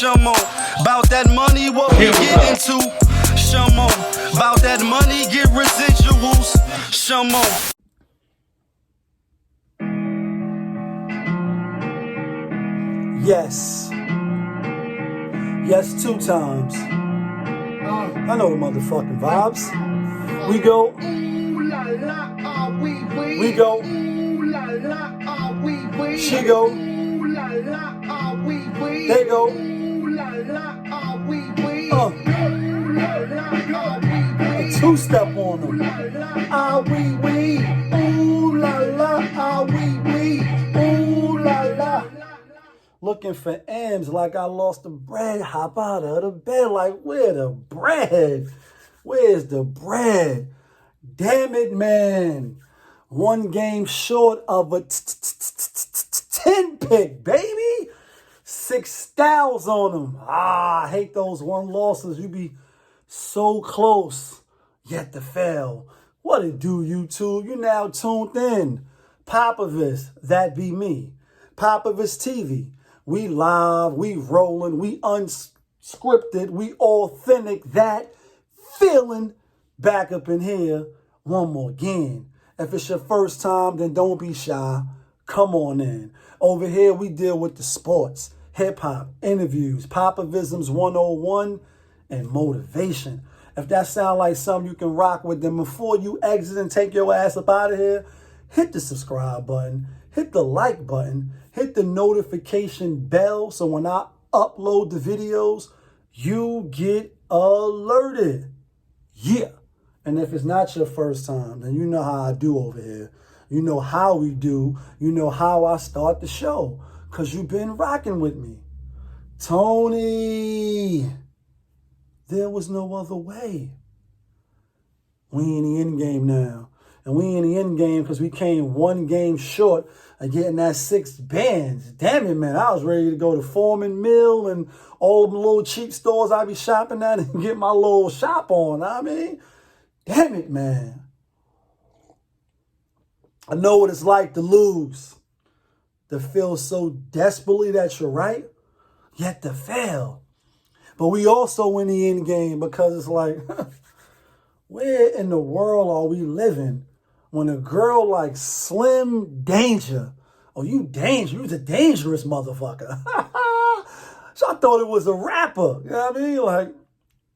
Show more about that money, what we get into. Show more about that money, get residuals. Show more. Yes. Yes, 2 times. I know the motherfucking vibes. We go. We go. She go. They go. A 2-step on them. Ah, wee, wee. Ooh la la. Ah, wee, wee. Ooh la la. Looking for M's like I lost the bread. Hop out of the bed like, where the bread? Where's the bread? Damn it, man. 1 game short of a 10 pick, baby. 6 styles on them. Ah, I hate those 1 losses. You be so close, yet to fail. What it do, YouTube? You now tuned in. POPAVIST, that be me. POPAVIST TV. We live, we rolling, we unscripted, we authentic, that feeling back up in here one more again. If it's your first time, then don't be shy. Come on in. Over here, we deal with the sports, hip-hop, interviews, Popavisms 101, and motivation. If that sound like something you can rock with, then before you exit and take your ass up out of here, hit the subscribe button, hit the like button, hit the notification bell so when I upload the videos, you get alerted. Yeah. And if it's not your first time, then you know how I do over here. You know how we do. You know how I start the show. Because you've been rocking with me. Tony, there was no other way. We in the end game now. And we in the end game because we came 1 game short of getting that 6 bands. Damn it, man. I was ready to go to Foreman Mill and all them little cheap stores I be shopping at and get my little shop on. I mean, damn it, man. I know what it's like to lose. To feel so desperately that you're right, yet to fail. But we also in the end game because it's like, where in the world are we living when a girl like Slim Danger, oh, you dangerous, you's a dangerous motherfucker. So I thought it was a rapper, you know what I mean? Like,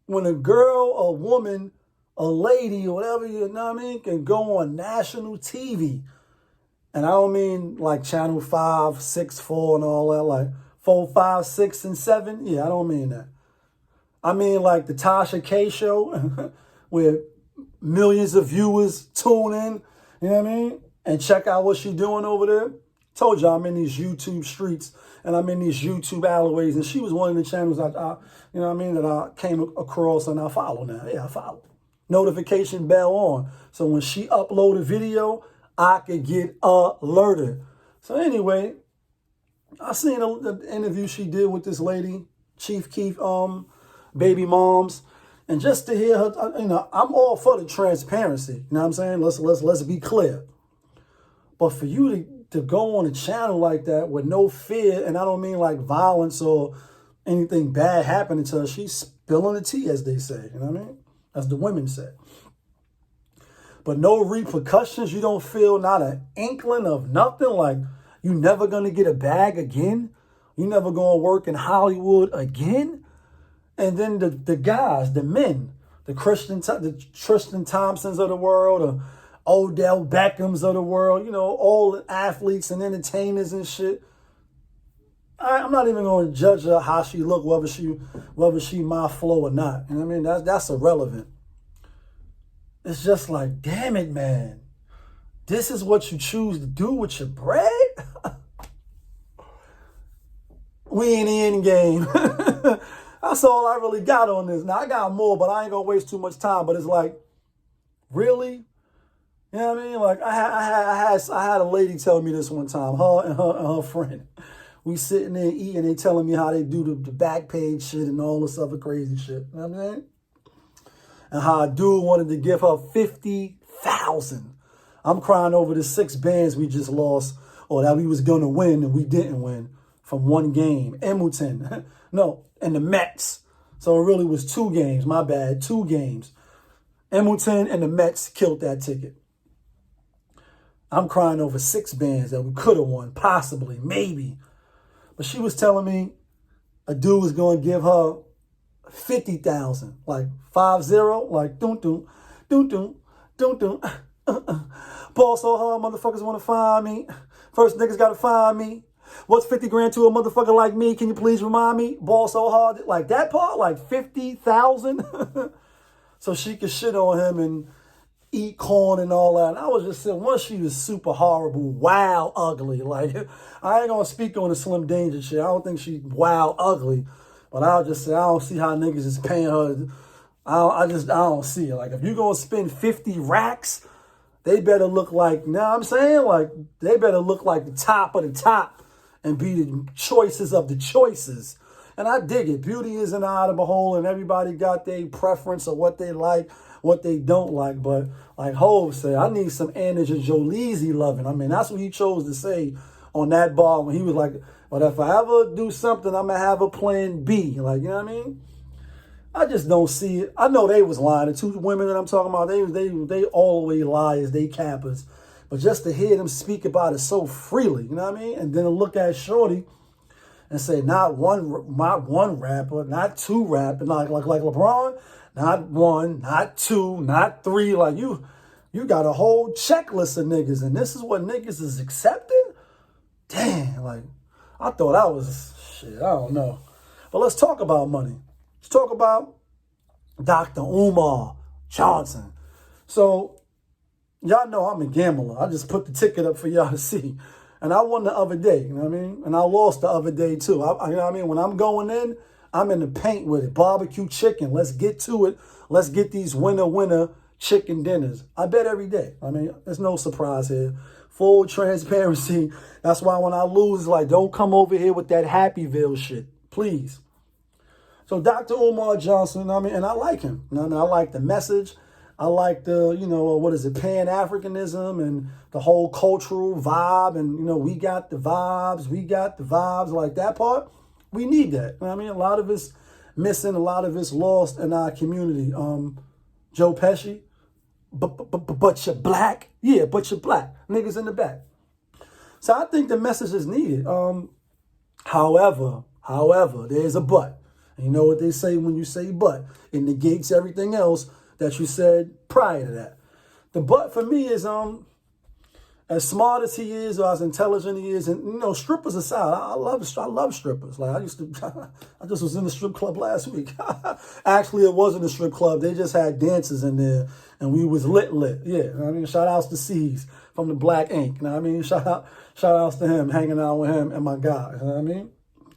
when a girl, a woman, a lady, or whatever, you know what I mean, can go on national TV. And I don't mean like Channel 5, 6, 4, and all that, like 4, 5, 6, and 7. Yeah, I don't mean that. I mean like the Tasha K show, where millions of viewers tune in, you know what I mean, and check out what she's doing over there. Told you I'm in these YouTube streets and I'm in these YouTube alleyways, and she was one of the channels I you know what I mean, that I came across and I follow now. Yeah, I follow. Notification bell on. So when she upload a video, I could get alerted. So anyway, I seen the interview she did with this lady, Chief Keef, baby moms. And just to hear her, you know, I'm all for the transparency. You know what I'm saying? Let's be clear. But for you to go on a channel like that with no fear, and I don't mean like violence or anything bad happening to her, she's spilling the tea, as they say. You know what I mean? As the women say. But no repercussions. You don't feel not an inkling of nothing. Like you never gonna get a bag again. You never gonna work in Hollywood again. And then the guys, the men, the Tristan Thompsons of the world, or Odell Beckhams of the world, you know, all the athletes and entertainers and shit. I'm not even going to judge her how she look, whether she my flow or not. You know what I mean? That's irrelevant. It's just like, damn it, man. This is what you choose to do with your bread? We in the end game. That's all I really got on this. Now, I got more, but I ain't going to waste too much time. But it's like, really? You know what I mean? Like, I had a lady tell me this one time, her and her friend. We sitting there eating, they telling me how they do the back page shit and all this other crazy shit. You know what I'm saying? And how a dude wanted to give her $50,000. I'm crying over the 6 bands we just lost, or that we was going to win and we didn't win from 1 game. Emmleton. No, and the Mets. So it really was 2 games. My bad, 2 games. Hamilton and the Mets killed that ticket. I'm crying over 6 bands that we could have won, possibly, maybe. But she was telling me a dude was going to give her 50,000, like 50, like doom doom, doom doom, doom doom. Ball so hard, motherfuckers want to find me. First niggas got to find me. What's 50 grand to a motherfucker like me? Can you please remind me? Ball so hard, like that part, like 50,000. So she could shit on him and eat corn and all that. And I was just saying, once she was super horrible, wild, ugly. Like, I ain't gonna speak on the Slim Danger shit. I don't think she's wild, ugly. But I'll just say, I don't see how niggas is paying her. I don't see it. Like, if you gonna spend 50 racks, they better look like, you know what I'm saying? Like, they better look like the top of the top and be the choices of the choices. And I dig it. Beauty is in the eye of the beholder, and everybody got their preference of what they like, what they don't like. But like Hov said, I need some Angelina Jolie loving. I mean, that's what he chose to say on that bar when he was like, but if I ever do something, I'm going to have a plan B. Like, you know what I mean? I just don't see it. I know they was lying. The 2 women that I'm talking about, they always liars, they cappers. But just to hear them speak about it so freely, you know what I mean? And then to look at Shorty and say, not one rapper, not 2 rappers, like LeBron, not 1, not 2, not 3. Like, you got a whole checklist of niggas, and this is what niggas is accepting? Damn, like, I thought that was, shit, I don't know. But let's talk about money. Let's talk about Dr. Umar Johson. So, y'all know I'm a gambler. I just put the ticket up for y'all to see. And I won the other day, you know what I mean? And I lost the other day, too. You know what I mean? When I'm going in, I'm in the paint with it. Barbecue chicken. Let's get to it. Let's get these winner chicken dinners. I bet every day. I mean, there's no surprise here. Full transparency. That's why when I lose, like, don't come over here with that Happyville shit. Please. So Dr. Umar Johson, I mean, and I like him. You know what I mean? I like the message. I like the, you know, what is it, Pan-Africanism and the whole cultural vibe. And, you know, we got the vibes, like that part. We need that. You know what I mean? A lot of it's missing, a lot of it's lost in our community. Joe Pesci, but you're black? Yeah, but you're black. Niggas in the back. So I think the message is needed. However, there's a but. And you know what they say when you say but? It negates everything else that you said prior to that. The but for me is as smart as he is or as intelligent he is, and you know, strippers aside, I love strippers. Like I just was in the strip club last week. Actually, it wasn't a strip club. They just had dances in there, and we was lit. Yeah, you know what I mean, shout outs to C's from the Black Ink. You know what I mean, shout outs to him, hanging out with him and my guy. You know what I mean,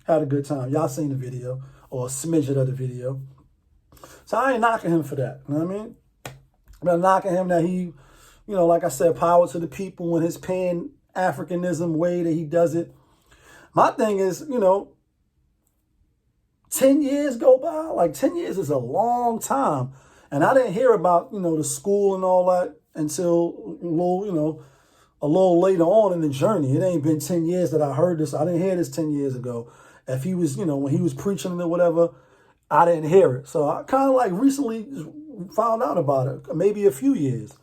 had a good time. Y'all seen the video or a smidget of the video. So I ain't knocking him for that. You know what I mean? I'm not knocking him that he, you know, like I said, power to the people in his Pan-Africanism way that he does it. My thing is, you know, 10 years go by. Like 10 years is a long time. And I didn't hear about, you know, the school and all that until a little later on in the journey. It ain't been 10 years that I heard this. I didn't hear this 10 years ago. If he was, you know, when he was preaching or whatever, I didn't hear it. So I kind of like recently found out about it, maybe a few years.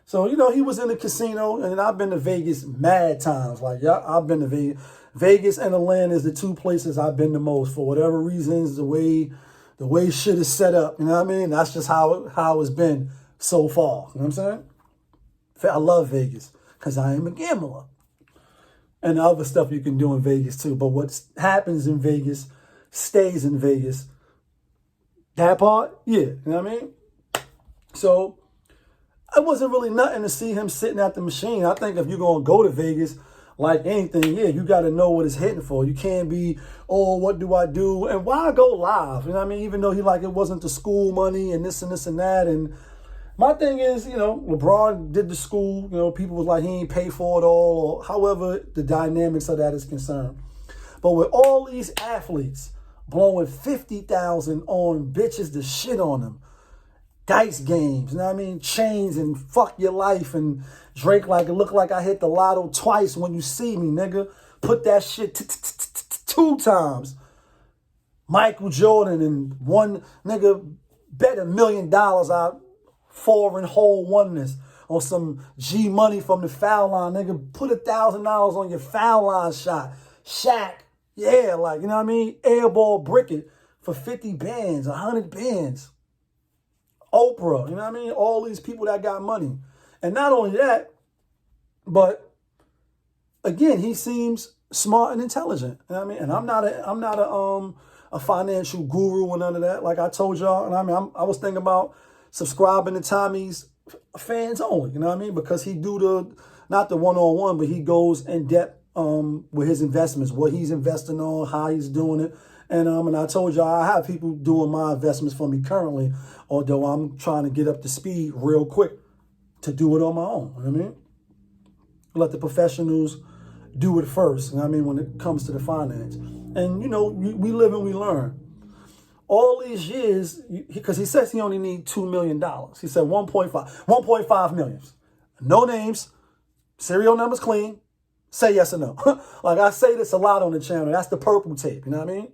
So, you know, he was in the casino, and I've been to Vegas mad times. Like, yeah, I've been to Vegas. Vegas and Atlanta is the 2 places I've been the most for whatever reasons, the way shit is set up. You know what I mean? That's just how it's been so far. You know what I'm saying? I love Vegas because I am a gambler. And the other stuff you can do in Vegas too. But what happens in Vegas stays in Vegas. That part, yeah. You know what I mean? So it wasn't really nothing to see him sitting at the machine. I think if you're going to go to Vegas, like anything, yeah, you got to know what it's hitting for. You can't be, oh, what do I do? And why go live? You know what I mean? Even though he like, it wasn't the school money and this and this and that. And my thing is, you know, LeBron did the school. You know, people was like, he ain't pay for it all. Or however the dynamics of that is concerned. But with all these athletes blowing 50,000 on bitches to shit on them, dice games, you know what I mean? Chains and fuck your life and Drake like, it look like I hit the lotto twice when you see me, nigga. Put that shit 2 times. Michael Jordan and one nigga bet $1 million out foreign hole oneness on some G money from the foul line. Nigga, put $1,000 on your foul line shot. Shaq, yeah, like, you know what I mean? Airball brick it for 50 bands, 100 bands. Oprah, you know what I mean? All these people that got money. And not only that, but again, he seems smart and intelligent. You know what I mean? And I'm not a financial guru or none of that. Like I told y'all, and I mean, I was thinking about subscribing to Tommy's fans only, you know what I mean? Because he do the, not the one-on-one, but he goes in depth with his investments, what he's investing on, how he's doing it. And I told y'all I have people doing my investments for me currently, although I'm trying to get up to speed real quick to do it on my own, you know what I mean? Let the professionals do it first, you know what I mean, when it comes to the finance. And, you know, we live and we learn. All these years, because he says he only need $2 million. He said 1.5 million. No names, serial numbers clean, say yes or no. Like I say this a lot on the channel. That's the purple tape, you know what I mean?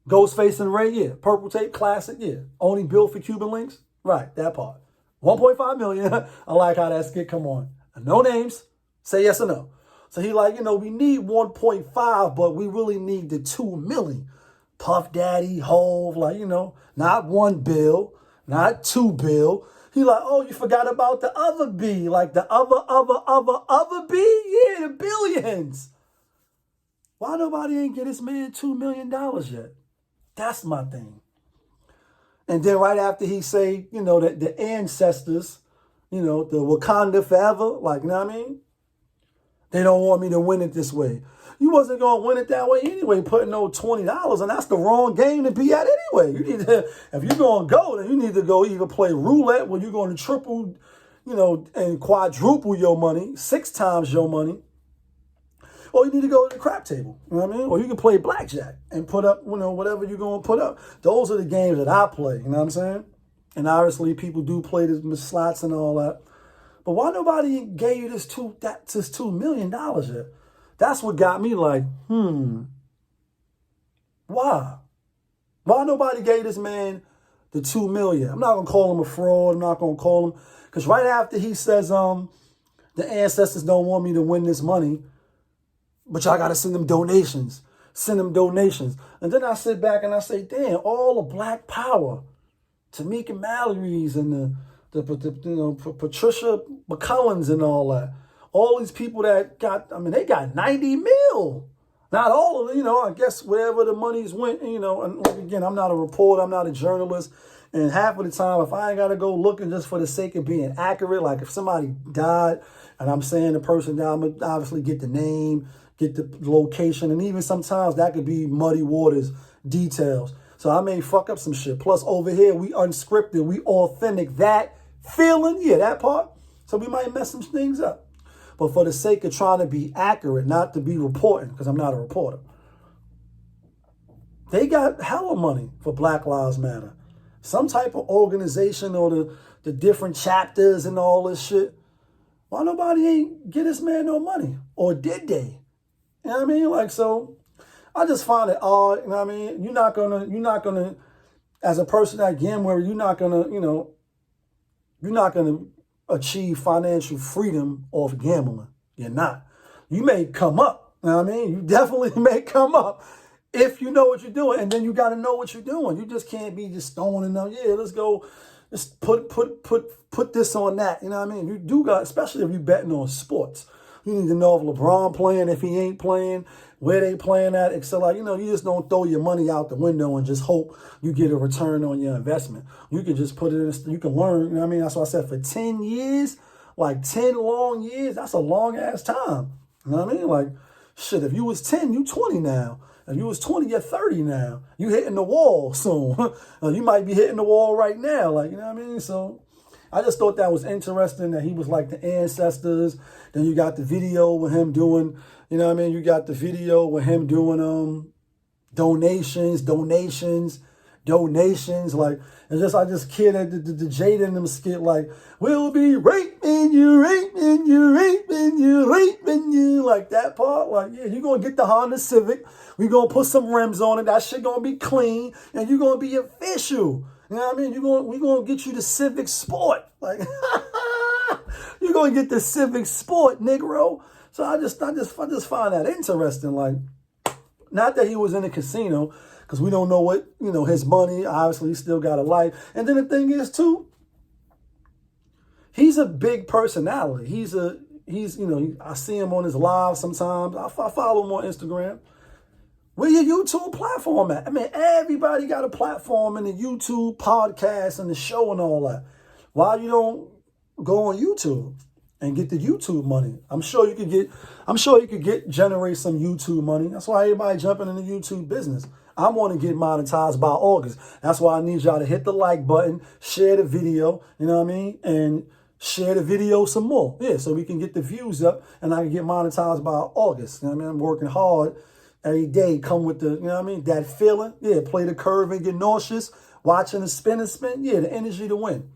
Ghostface and Ray, yeah. Purple tape, classic, yeah. Only built for Cuban links, right, that part. 1.5 million, I like how that skit come on. No names, say yes or no. So he like, you know, we need 1.5, but we really need the 2 million. Puff Daddy, Hove, like, you know, not 1 bill, not 2 bill. He like, oh, you forgot about the other B, like the other B? Yeah, the billions. Why nobody ain't get this man $2 million yet? That's my thing. And then right after he say, you know, that the ancestors, you know, the Wakanda forever, like, you know what I mean? They don't want me to win it this way. You wasn't going to win it that way anyway, putting no $20, and that's the wrong game to be at anyway. You need to, if you're going to go, then you need to go either play roulette where you're going to triple, you know, and quadruple your money, 6 times your money, or you need to go to the crap table, you know what I mean? Or you can play blackjack and put up, you know, whatever you're going to put up. Those are the games that I play, you know what I'm saying? And obviously people do play the slots and all that. But why nobody gave you this $2 million yet? That's what got me like, why? Why nobody gave this man the 2 million? I'm not gonna call him a fraud. I'm not gonna call him, because right after he says, the ancestors don't want me to win this money, but y'all gotta send them donations. Send them donations. And then I sit back and I say, damn, all the black power, Tamika Mallory's and the Patricia McCullens and all that. All these people that got, I mean, they got 90 mil. Not all of it, you know, I guess wherever the money's went, you know, and like, again, I'm not a reporter, I'm not a journalist. And half of the time, if I ain't got to go looking just for the sake of being accurate, like if somebody died and I'm saying the person died, I'm going to obviously get the name, get the location, and even sometimes that could be muddy waters, details. So I may fuck up some shit. Plus over here, we unscripted, we authentic. That feeling, yeah, that part. So we might mess some things up. But for the sake of trying to be accurate, not to be reporting, because I'm not a reporter, they got hella money for Black Lives Matter. Some type of organization or the different chapters and all this shit. Why nobody ain't get this man no money? Or did they? You know what I mean? Like, so I just find it odd, you know what I mean? You're not gonna, as a person that gambler, you're not gonna achieve financial freedom off gambling. You're not. You may come up, you know what I mean? You definitely may come up if you know what you're doing, and then you got to know what you're doing. You just can't be just throwing it out. Yeah, let's go. Let's put this on that. You know what I mean? You do got, especially if you're betting on sports. You need to know if LeBron playing, if he ain't playing, where they playing at, etc. Like, you know, you just don't throw your money out the window and just hope you get a return on your investment. You can just put it in, you can learn, you know what I mean? That's why I said for 10 years, like 10 long years, that's a long ass time. You know what I mean? Like, shit, if you was 10, you 20 now. If you was 20, you're 30 now. You hitting the wall soon. You might be hitting the wall right now. Like, you know what I mean? So I just thought that was interesting that he was like the ancestors. Then you got the video with him doing, you know what I mean? You got the video with him doing donations, donations. Like, it's just, I just kid at the Jada and them skit, like, we'll be raping you, raping you, raping you, raping you. Like that part, like, yeah, you're going to get the Honda Civic. We're going to put some rims on it. That shit going to be clean. And you're going to be official. You know what I mean? We're going to get you the Civic Sport. Like, you're going to get the Civic Sport, Negro. So I just find that interesting. Like, not that he was in a casino, because we don't know what, his money, obviously he still got a life. And then the thing is too, he's a big personality. He's I see him on his live sometimes. I follow him on Instagram. Where your YouTube platform at? I mean, everybody got a platform in the YouTube podcast and the show and all that. Why you don't go on YouTube and get the YouTube money? I'm sure you could generate some YouTube money. That's why everybody jumping in the YouTube business. I want to get monetized by August. That's why I need y'all to hit the like button, share the video, you know what I mean? And share the video some more. Yeah, so we can get the views up and I can get monetized by August. You know what I mean? I'm working hard every day, come with the, you know what I mean? That feeling. Yeah, play the curve and get nauseous. Watching the spin and spin. Yeah, the energy to win.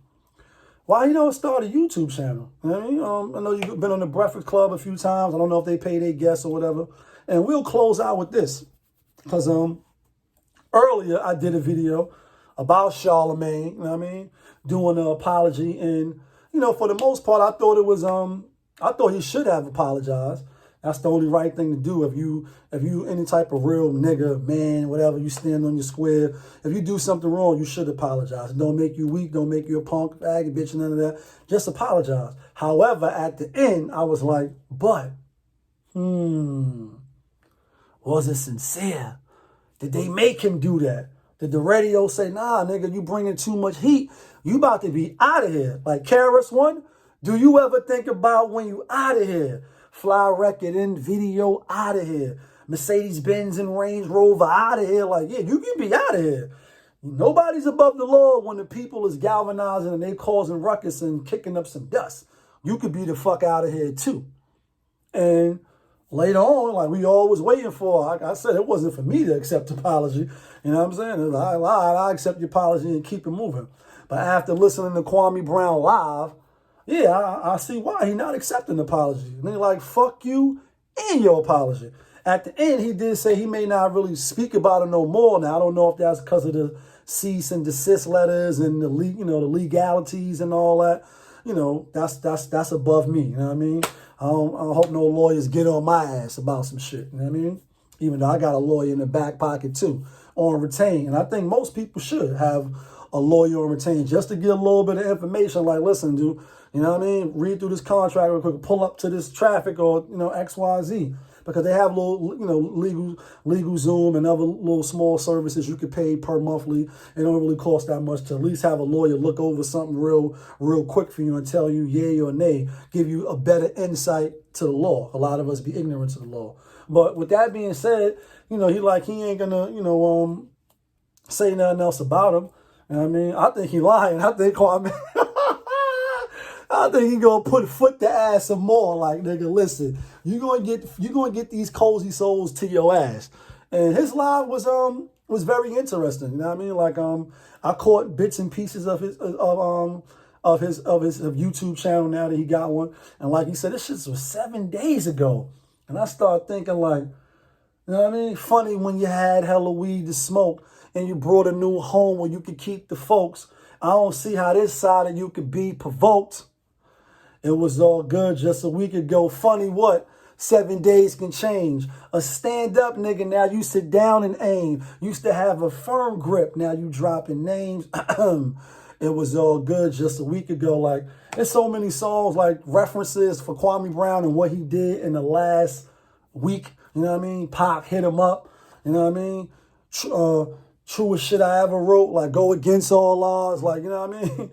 Why you don't start a YouTube channel? You know what I mean? I know you've been on the Breakfast Club a few times. I don't know if they pay their guests or whatever. And we'll close out with this. Because earlier I did a video about Charlemagne, you know what I mean? Doing an apology. And, for the most part, I thought it was, I thought he should have apologized. That's the only right thing to do. If you any type of real nigga, man, whatever, you stand on your square. If you do something wrong, you should apologize. Don't make you weak. Don't make you a punk, faggot, bitch, none of that. Just apologize. However, at the end, I was like, but, was it sincere? Did they make him do that? Did the radio say, nah, nigga, you bringing too much heat. You about to be out of here. Like KRS-One, do you ever think about when you out of here? Fly record and video out of here. Mercedes-Benz and Range Rover out of here. Like, yeah, you can be out of here. Nobody's above the law when the people is galvanizing and they causing ruckus and kicking up some dust. You could be the fuck out of here too. And later on, like we always waiting for, like I said, it wasn't for me to accept the apology. You know what I'm saying? I lied, I accept your apology and keep it moving. But after listening to Kwame Brown live, yeah, I see why he not accepting the apology. And they're like, fuck you and your apology. At the end, he did say he may not really speak about it no more. Now, I don't know if that's because of the cease and desist letters and the legalities and all that. That's above me. You know what I mean? I hope no lawyers get on my ass about some shit. You know what I mean? Even though I got a lawyer in the back pocket too, on retain. And I think most people should have a lawyer on retain just to get a little bit of information. Like, listen, dude, you know what I mean? Read through this contract real quick, pull up to this traffic or, XYZ. Because they have little, legal Zoom and other little small services you could pay per monthly. It don't really cost that much to at least have a lawyer look over something real quick for you and tell you yay or nay, give you a better insight to the law. A lot of us be ignorant to the law. But with that being said, he ain't gonna, say nothing else about him. You know what I mean? I think he lying. I think Kwame, I think he gonna put foot to ass some more. Like, nigga, listen, you gonna get these cozy souls to your ass. And his live was very interesting. You know what I mean? Like, I caught bits and pieces of his YouTube channel now that he got one. And like he said, this shit was 7 days ago. And I started thinking, like, you know what I mean? Funny when you had hella weed to smoke and you brought a new home where you could keep the folks. I don't see how this side of you could be provoked. It was all good just a week ago. Funny what? 7 days can change. A stand-up nigga, now you sit down and aim. Used to have a firm grip, now you dropping names. It was all good just a week ago. Like, there's so many songs, like references for Kwame Brown and what he did in the last week. You know what I mean? Pop hit him up. You know what I mean? Truest shit I ever wrote, like Go Against All Odds. Like, you know what I mean?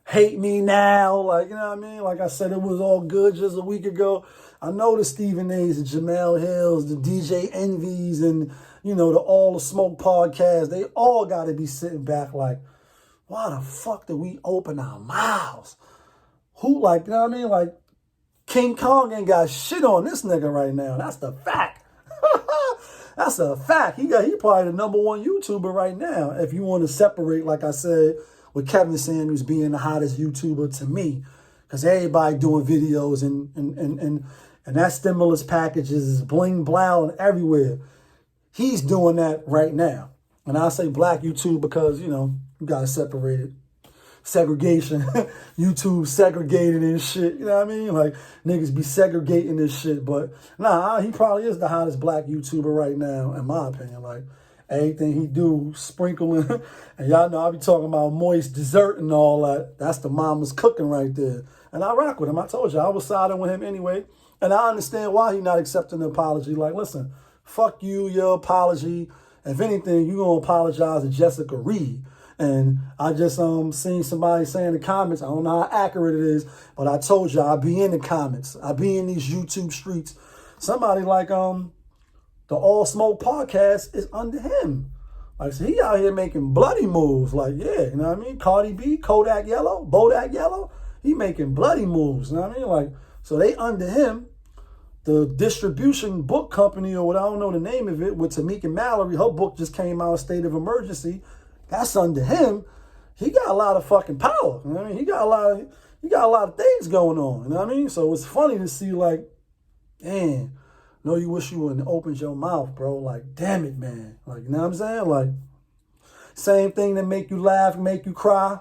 Hate Me Now, like, you know what I mean? Like I said, it was all good just a week ago. I know the Stephen A's, the Jamel Hills, the DJ Envies, and, the All the Smoke podcast, they all got to be sitting back like, why the fuck did we open our mouths? Who, like, you know what I mean? Like, King Kong ain't got shit on this nigga right now. That's the fact. That's a fact. He probably the #1 YouTuber right now. If you want to separate, like I said, with Kevin Samuels being the hottest YouTuber to me, because everybody doing videos and that stimulus package is bling blown everywhere. He's doing that right now. And I say black YouTube because, you know, you got to separate it. Segregation. YouTube segregated and shit. You know what I mean? Like, niggas be segregating this shit. But, nah, he probably is the hottest black YouTuber right now, in my opinion. Like, everything he do, sprinkling. And y'all know I be talking about moist dessert and all that. That's the mama's cooking right there. And I rock with him. I told you, I was siding with him anyway. And I understand why he not accepting the apology. Like, listen, fuck you, your apology. If anything, you gonna apologize to Jessica Reed. And I just seen somebody say in the comments, I don't know how accurate it is, but I told you I be in the comments. I be in these YouTube streets. Somebody like the All Smoke podcast is under him. Like, so he out here making bloody moves. Like, yeah, you know what I mean? Cardi B, Kodak Yellow, Bodak Yellow. He making bloody moves. You know what I mean? Like, so they under him. The distribution book company, or what I don't know the name of it, with Tamika Mallory, her book just came out, State of Emergency. That's under him. He got a lot of fucking power. You know what I mean? He got a lot of things going on. You know what I mean? So it's funny to see, like, damn, no, you wish you wouldn't opened your mouth, bro. Like, damn it, man. Like, you know what I'm saying? Like, same thing that make you laugh, make you cry.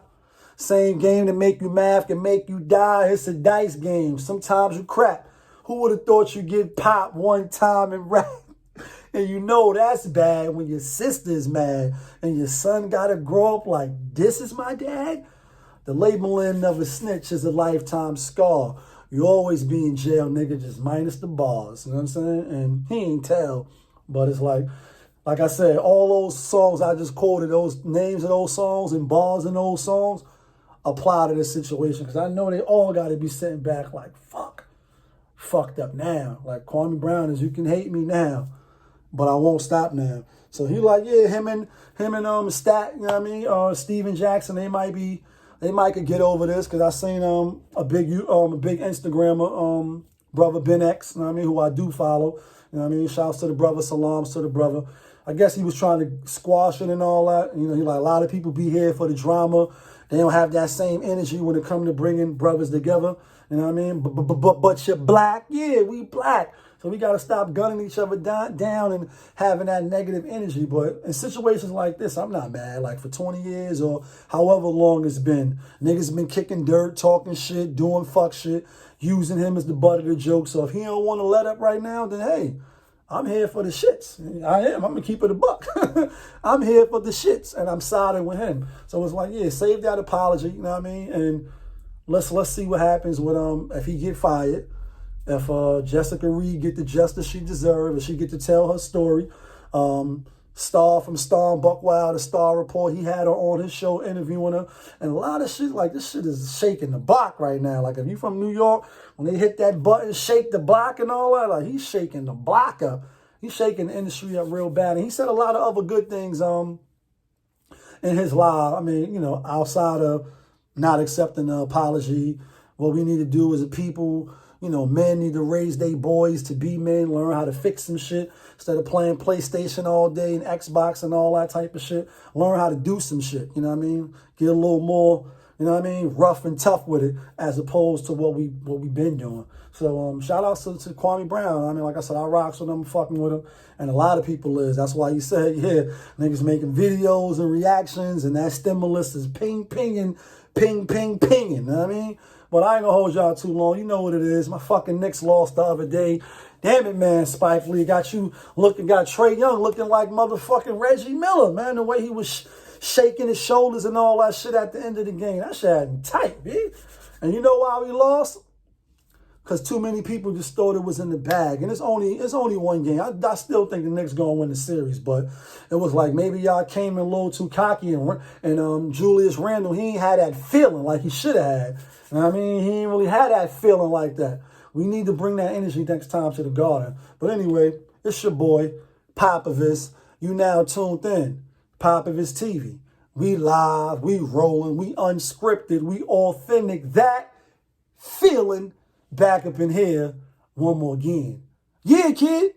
Same game that make you math can make you die. It's a dice game. Sometimes you crap. Who would have thought you'd get popped one time and rap? And you know that's bad when your sister's mad and your son got to grow up like, this is my dad? The labeling of a snitch is a lifetime scar. You always be in jail, nigga, just minus the bars. You know what I'm saying? And he ain't tell. But it's like I said, all those songs I just quoted, those names of those songs and bars in those songs apply to this situation. Because I know they all got to be sitting back like, fucked up now. Like, KWAMEBROWN is, you can hate me now, but I won't stop now. So he like, yeah, him and Stat, you know what I mean? Steven Jackson, they might could get over this, because I seen a big Instagrammer, brother Ben X, you know what I mean, who I do follow. You know what I mean? Shouts to the brother, salams to the brother. I guess he was trying to squash it and all that. You know, he like, a lot of people be here for the drama. They don't have that same energy when it comes to bringing brothers together. You know what I mean? But you're black. Yeah, we black. So we got to stop gunning each other down and having that negative energy. But in situations like this, I'm not mad. Like, for 20 years or however long it's been, niggas been kicking dirt, talking shit, doing fuck shit, using him as the butt of the joke. So if he don't want to let up right now, then hey, I'm here for the shits. I am. I'm going to keep it a buck. I'm here for the shits, and I'm siding with him. So it's like, yeah, save that apology, you know what I mean? And let's see what happens with if he get fired, if Jessica Reed get the justice she deserves, if she get to tell her story. Star from Star and Buckwild, the Star Report, he had her on his show interviewing her. And a lot of shit, like, this shit is shaking the block right now. Like, if you from New York, when they hit that button, shake the block and all that, like, he's shaking the block up. He's shaking the industry up real bad. And he said a lot of other good things in his live. I mean, you know, outside of not accepting the apology, what we need to do as a people, you know, men need to raise their boys to be men, learn how to fix some shit instead of playing PlayStation all day and Xbox and all that type of shit. Learn how to do some shit, you know what I mean? Get a little more, you know what I mean, rough and tough with it, as opposed to what we've been doing. So shout out to KWAMEBROWN. I mean, like I said, I rocks with him, fucking with him, and a lot of people is. That's why you said, yeah, niggas making videos and reactions, and that stimulus is pinging, you know what I mean? But I ain't gonna hold y'all too long. You know what it is. My fucking Knicks lost the other day. Damn it, man. Spike Lee got TRAE Young looking like motherfucking Reggie Miller, man. The way he was shaking his shoulders and all that shit at the end of the game. That shit had him tight, B. And you know why we lost? Because too many people just thought it was in the bag. And it's only one game. I still think the Knicks going to win the series. But it was like maybe y'all came in a little too cocky. And Julius Randle, he ain't had that feeling like he should have had. You know what I mean? He ain't really had that feeling like that. We need to bring that energy next time to the Garden. But anyway, it's your boy, POPAVIST. You now tuned in. POPAVIST TV. We live, we rolling, we unscripted, we authentic. That feeling back up in here one more again. Yeah, kid.